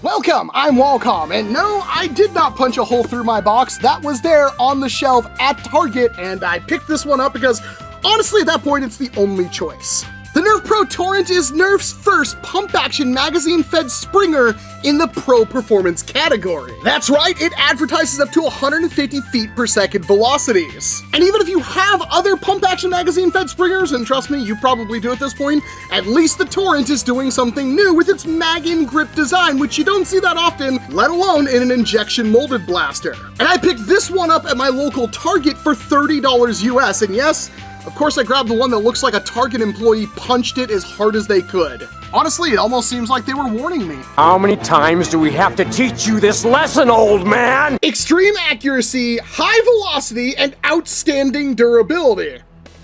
Welcome, I'm Walcom, and no, I did not punch a hole through my box. That was there on the shelf at Target, and I picked this one up because, honestly, at that point, it's the only choice. The NERF Pro Torrent is NERF's first pump-action magazine-fed springer in the pro performance category. That's right, it advertises up to 150 feet per second velocities. And even if you have other pump-action magazine-fed springers, and trust me, you probably do at this point, at least the Torrent is doing something new with its mag-in grip design, which you don't see that often, let alone in an injection-molded blaster. And I picked this one up at my local Target for $30 US, and yes, of course I grabbed the one that looks like a Target employee punched it as hard as they could. Honestly, it almost seems like they were warning me. How many times do we have to teach you this lesson, old man? Extreme accuracy, high velocity, and outstanding durability.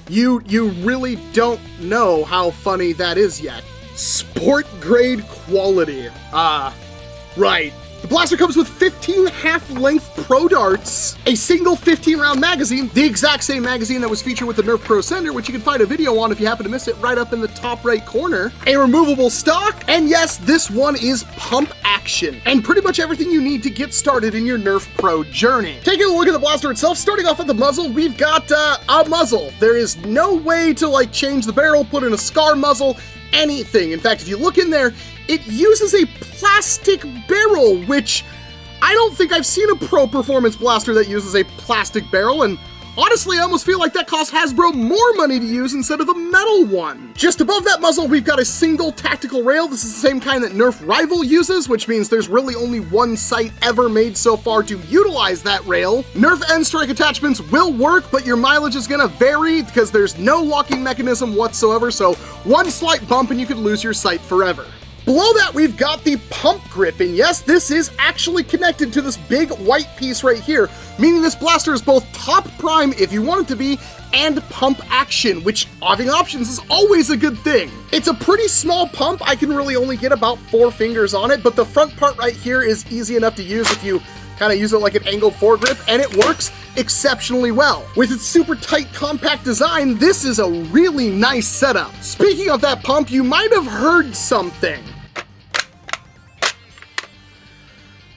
You really don't know how funny that is yet. Sport grade quality. Right. The blaster comes with 15 half-length pro darts, a single 15-round magazine, the exact same magazine that was featured with the NERF Pro Sender, which you can find a video on if you happen to miss it right up in the top right corner, a removable stock, and yes, this one is pump action, and pretty much everything you need to get started in your NERF Pro journey. Taking a look at the blaster itself, starting off at the muzzle, we've got a muzzle. There is no way to change the barrel, put in a scar muzzle, anything. In fact, if you look in there, it uses a plastic barrel, which I don't think I've seen a pro performance blaster that uses a plastic barrel, and honestly, I almost feel like that costs Hasbro more money to use instead of a metal one. Just above that muzzle, we've got a single tactical rail. This is the same kind that NERF Rival uses, which means there's really only one site ever made so far to utilize that rail. NERF end strike attachments will work, but your mileage is gonna vary because there's no locking mechanism whatsoever, so one slight bump and you could lose your sight forever. Below that, we've got the pump grip, and yes, this is actually connected to this big white piece right here, meaning this blaster is both top prime, if you want it to be, and pump action, which having options is always a good thing. It's a pretty small pump. I can really only get about 4 fingers on it, but the front part right here is easy enough to use if you kind of use it like an angled foregrip, and it works exceptionally well. With its super tight, compact design, this is a really nice setup. Speaking of that pump, you might have heard something.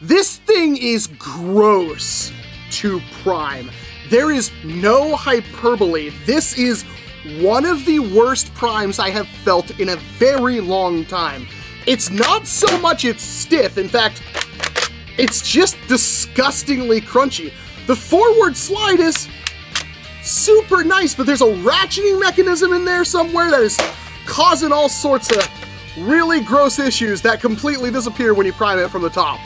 This thing is gross to prime. There is no hyperbole. This is one of the worst primes I have felt in a very long time. It's not so much it's stiff, in fact, it's just disgustingly crunchy. The forward slide is super nice, but there's a ratcheting mechanism in there somewhere that is causing all sorts of really gross issues that completely disappear when you prime it from the top.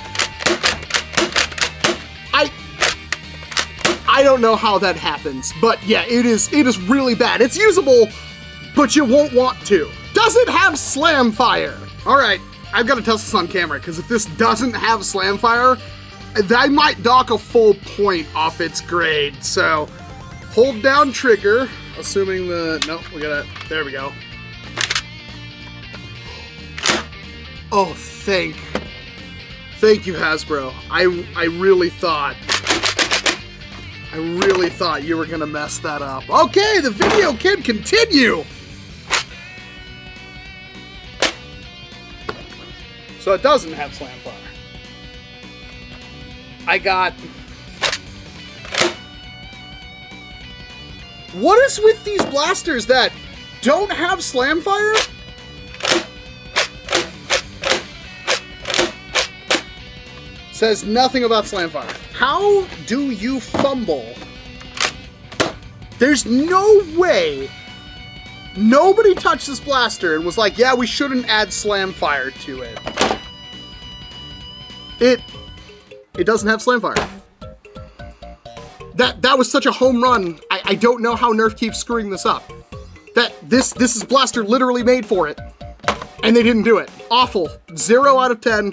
I don't know how that happens, but yeah, it is really bad. It's usable, but you won't want to. Does it have Slamfire? All right, I've got to test this on camera, because if this doesn't have Slamfire, I might dock a full point off its grade. So, hold down trigger, assuming there we go. Oh, thank you, Hasbro. I really thought you were gonna mess that up. Okay, the video can continue. So it doesn't have Slamfire. What is with these blasters that don't have Slamfire? Says nothing about Slamfire. How do you fumble? There's no way nobody touched this blaster and was like, yeah, we shouldn't add Slamfire to it. It doesn't have Slamfire. That was such a home run. I don't know how Nerf keeps screwing this up. This is blaster literally made for it, and they didn't do it. Awful. 0 out of 10.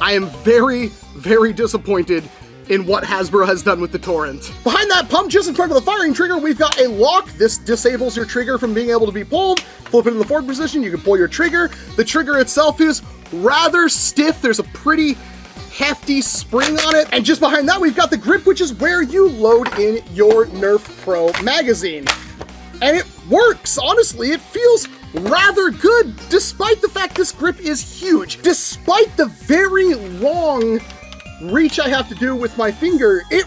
I am very, very disappointed in what Hasbro has done with the Torrent. Behind that pump, just in front of the firing trigger, we've got a lock. This disables your trigger from being able to be pulled. Flip it in the forward position, you can pull your trigger. The trigger itself is rather stiff. There's a pretty hefty spring on it. And just behind that, we've got the grip, which is where you load in your NERF Pro magazine. And it works, honestly. It feels rather good, despite the fact this grip is huge. Despite the very long reach I have to do with my finger, it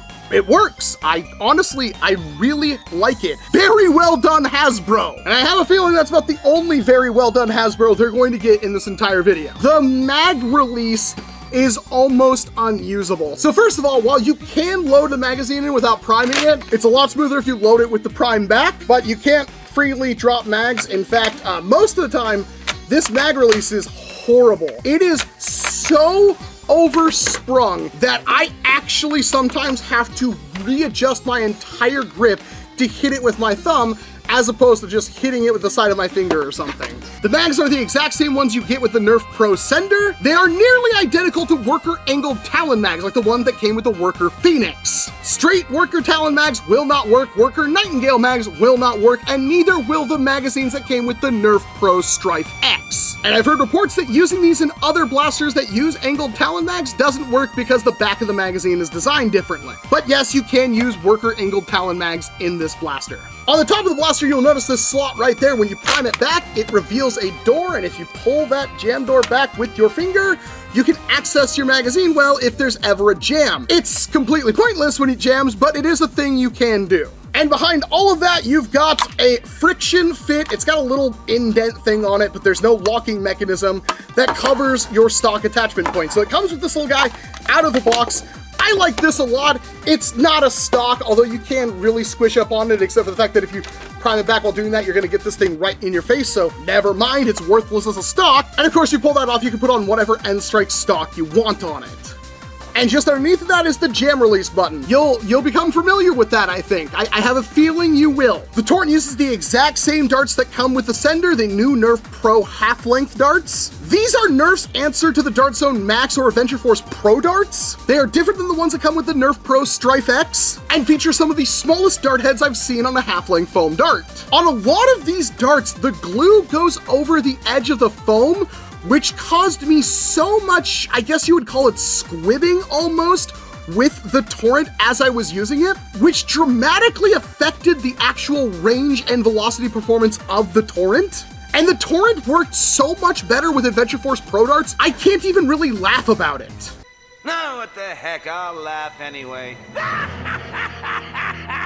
works. I really like it. Very well done, Hasbro. And I have a feeling that's about the only very well done Hasbro they're going to get in this entire video. The mag release is almost unusable. So first of all, while you can load the magazine in without priming it, it's a lot smoother if you load it with the prime back, but you can't freely drop mags. In fact, most of the time, this mag release is horrible. It is so oversprung that I actually sometimes have to readjust my entire grip to hit it with my thumb, as opposed to just hitting it with the side of my finger or something. The mags are the exact same ones you get with the NERF Pro Sender. They are nearly identical to worker angled Talon mags, like the one that came with the worker Phoenix. Straight worker Talon mags will not work, worker Nightingale mags will not work, and neither will the magazines that came with the NERF Pro Strife X. And I've heard reports that using these in other blasters that use angled Talon mags doesn't work because the back of the magazine is designed differently. But yes, you can use worker angled Talon mags in this blaster. On the top of the blaster, you'll notice this slot right there. When you prime it back, it reveals a door, and if you pull that jam door back with your finger, you can access your magazine well if there's ever a jam. It's completely pointless when it jams, but it is a thing you can do. And behind all of that, you've got a friction fit. It's got a little indent thing on it, but there's no locking mechanism that covers your stock attachment point. So it comes with this little guy out of the box. I like this a lot. It's not a stock, although you can really squish up on it, except for the fact that if you prime it back while doing that, you're gonna get this thing right in your face, so never mind, it's worthless as a stock. And of course, you pull that off, you can put on whatever end strike stock you want on it. And just underneath of that is the jam release button. You'll become familiar with that, I think. I have a feeling you will. The Torrent uses the exact same darts that come with the Sender, the new NERF Pro half-length darts. These are Nerf's answer to the Dart Zone Max or Adventure Force Pro darts. They are different than the ones that come with the NERF Pro Strife X and feature some of the smallest dart heads I've seen on a half-length foam dart. On a lot of these darts, the glue goes over the edge of the foam, which caused me so much, I guess you would call it squibbing almost, with the Torrent as I was using it, which dramatically affected the actual range and velocity performance of the Torrent. And the Torrent worked so much better with Adventure Force Pro darts, I can't even really laugh about it. No, what the heck, I'll laugh anyway.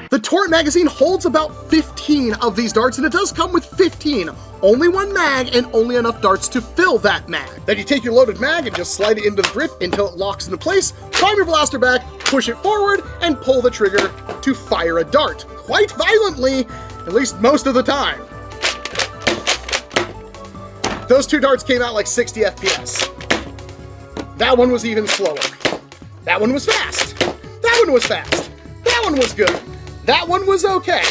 The Torrent magazine holds about 15 of these darts, and it does come with 15. Only one mag and only enough darts to fill that mag. Then you take your loaded mag and just slide it into the grip until it locks into place, prime your blaster back, push it forward, and pull the trigger to fire a dart. Quite violently, at least most of the time. Those two darts came out like 60 FPS. That one was even slower. That one was fast. That one was fast. That one was good. That one was okay.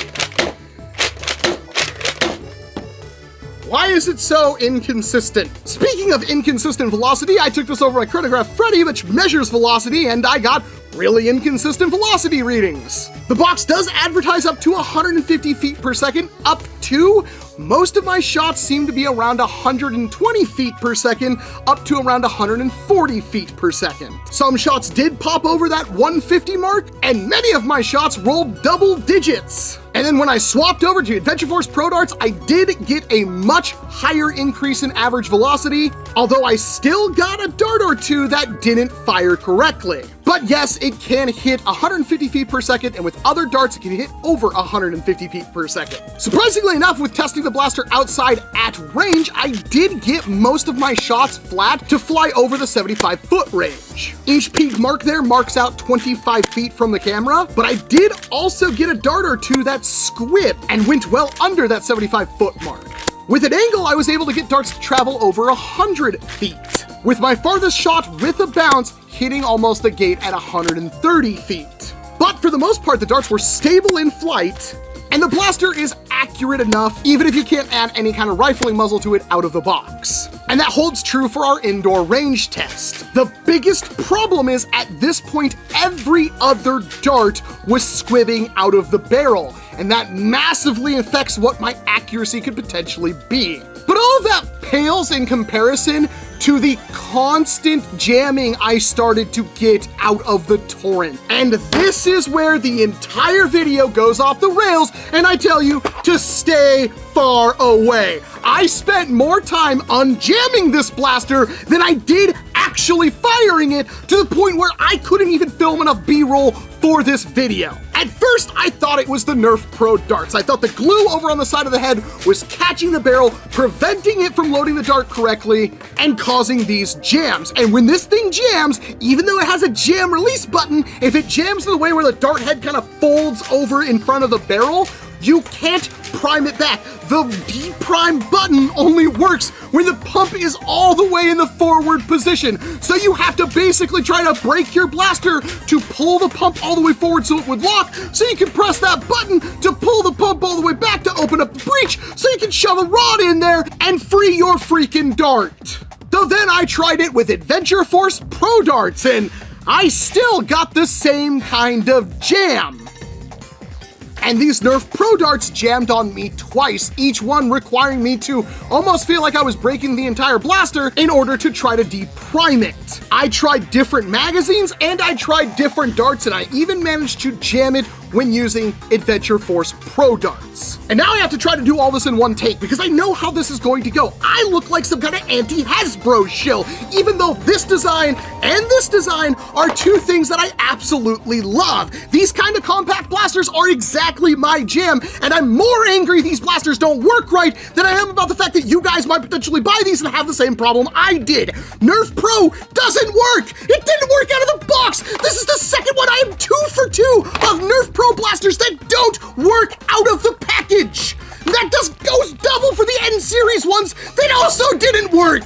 Why is it so inconsistent? Speaking of inconsistent velocity, I took this over my chronograph Freddy, which measures velocity, and I got really inconsistent velocity readings. The box does advertise up to 150 feet per second, up to. Most of my shots seem to be around 120 feet per second, up to around 140 feet per second. Some shots did pop over that 150 mark, and many of my shots rolled double digits. And then when I swapped over to Adventure Force Pro darts, I did get a much higher increase in average velocity, although I still got a dart or two that didn't fire correctly. But yes, it can hit 150 feet per second, and with other darts, it can hit over 150 feet per second. Surprisingly enough, with testing the blaster outside at range, I did get most of my shots flat to fly over the 75-foot range. Each peak mark there marks out 25 feet from the camera, but I did also get a dart or two that squibbed and went well under that 75-foot mark. With an angle, I was able to get darts to travel over 100 feet, with my farthest shot with a bounce hitting almost the gate at 130 feet. But for the most part, the darts were stable in flight, and the blaster is accurate enough, even if you can't add any kind of rifling muzzle to it out of the box. And that holds true for our indoor range test. The biggest problem is, at this point, every other dart was squibbing out of the barrel. and that massively affects what my accuracy could potentially be. But all of that pales in comparison to the constant jamming I started to get out of the torrent. And this is where the entire video goes off the rails, and I tell you to stay far away. I spent more time unjamming this blaster than I did actually firing it, to the point where I couldn't even film enough B-roll for this video. At first, I thought it was the NERF Pro darts. I thought the glue over on the side of the head was catching the barrel, preventing it from loading the dart correctly, and causing these jams. And when this thing jams, even though it has a jam release button, if it jams in the way where the dart head kind of folds over in front of the barrel, you can't prime it back. The deprime button only works when the pump is all the way in the forward position. So you have to basically try to break your blaster to pull the pump all the way forward so it would lock, so you can press that button to pull the pump all the way back to open up the breech, so you can shove a rod in there and free your freaking dart. So then I tried it with Adventure Force Pro darts, and I still got the same kind of jam. And these NERF Pro darts jammed on me twice, each one requiring me to almost feel like I was breaking the entire blaster in order to try to deprime it. I tried different magazines and I tried different darts, and I even managed to jam it when using Adventure Force Pro darts. And now I have to try to do all this in one take because I know how this is going to go. I look like some kind of anti-Hasbro shill, even though this design and this design are two things that I absolutely love. These kind of compact blasters are exactly my jam, and I'm more angry these blasters don't work right than I am about the fact that you guys might potentially buy these and have the same problem I did. NERF Pro doesn't work! It didn't work out of the box! This is the second one. I am 2 for 2 of NERF Pro blasters that don't work out of the package. That goes double for the N series ones that also didn't work.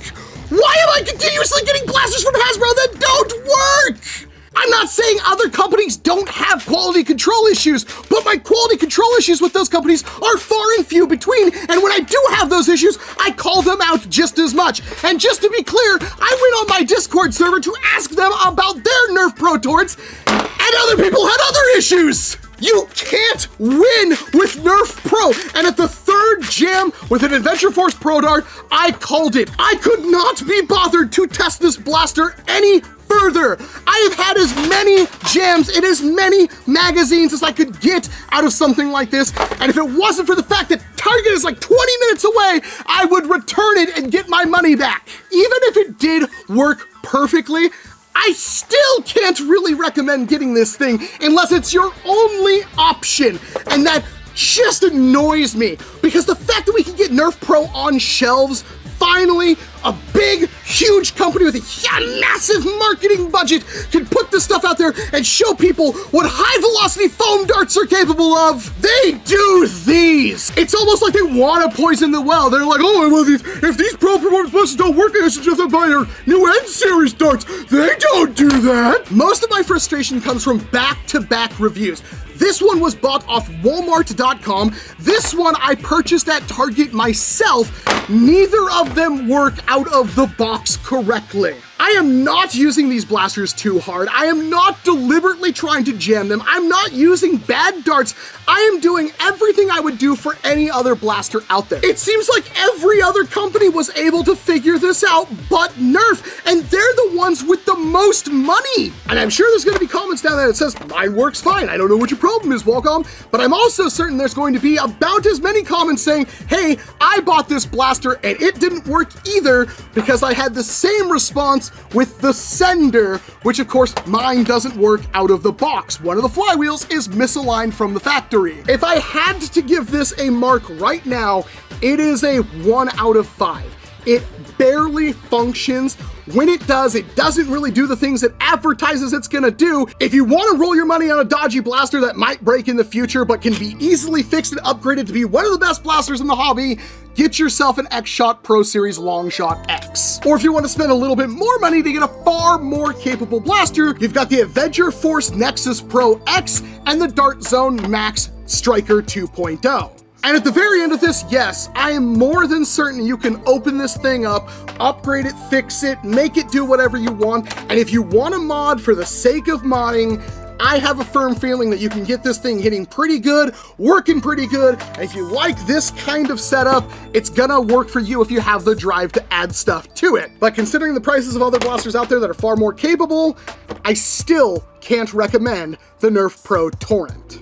Why am I continuously getting blasters from Hasbro that don't work? I'm not saying other companies don't have quality control issues, but my quality control issues with those companies are far and few between, and when I do have those issues, I call them out just as much. And just to be clear, I went on my Discord server to ask them about their NERF Pro Torrents, and other people had other issues. You can't win with NERF Pro, and at the third jam with an Adventure Force Pro dart, I called it. I could not be bothered to test this blaster any further. I have had as many jams in as many magazines as I could get out of something like this, and if it wasn't for the fact that Target is like 20 minutes away, I would return it and get my money back. Even if it did work perfectly, I still can't really recommend getting this thing unless it's your only option, and that just annoys me, because the fact that we can get NERF Pro on shelves, finally, a big, huge company with a massive marketing budget can put this stuff out there and show people what high-velocity foam darts are capable of. They do these. It's almost like they want to poison the well. They're like, oh, well, if these pro performance blasters don't work, I should just buy their new N-Series darts. They don't do that. Most of my frustration comes from back-to-back reviews. This one was bought off Walmart.com. This one I purchased at Target myself. Neither of them work out of the box correctly. I am not using these blasters too hard. I am not deliberately trying to jam them. I'm not using bad darts. I am doing everything I would do for any other blaster out there. It seems like every other company was able to figure this out but NERF, and they're the ones with the most money. And I'm sure there's gonna be comments down there that says, mine works fine. I don't know what your problem is, Walcom, but I'm also certain there's going to be about as many comments saying, hey, I bought this blaster and it didn't work either because I had the same response with the Sender, which of course mine doesn't work out of the box. One of the flywheels is misaligned from the factory. If I had to give this a mark right now, it is a 1 out of 5. It barely functions. When it doesn't really do the things it advertises it's gonna do. If you wanna roll your money on a dodgy blaster that might break in the future but can be easily fixed and upgraded to be one of the best blasters in the hobby, get yourself an X-Shot Pro Series Longshot X. Or if you want to spend a little bit more money to get a far more capable blaster, you've got the Adventure Force Nexus Pro X and the Dart Zone Max Striker 2.0. And at the very end of this, yes, I am more than certain you can open this thing up, upgrade it, fix it, make it do whatever you want. And if you want a mod for the sake of modding, I have a firm feeling that you can get this thing hitting pretty good, working pretty good, and if you like this kind of setup, it's gonna work for you if you have the drive to add stuff to it. But considering the prices of other blasters out there that are far more capable, I still can't recommend the NERF Pro Torrent.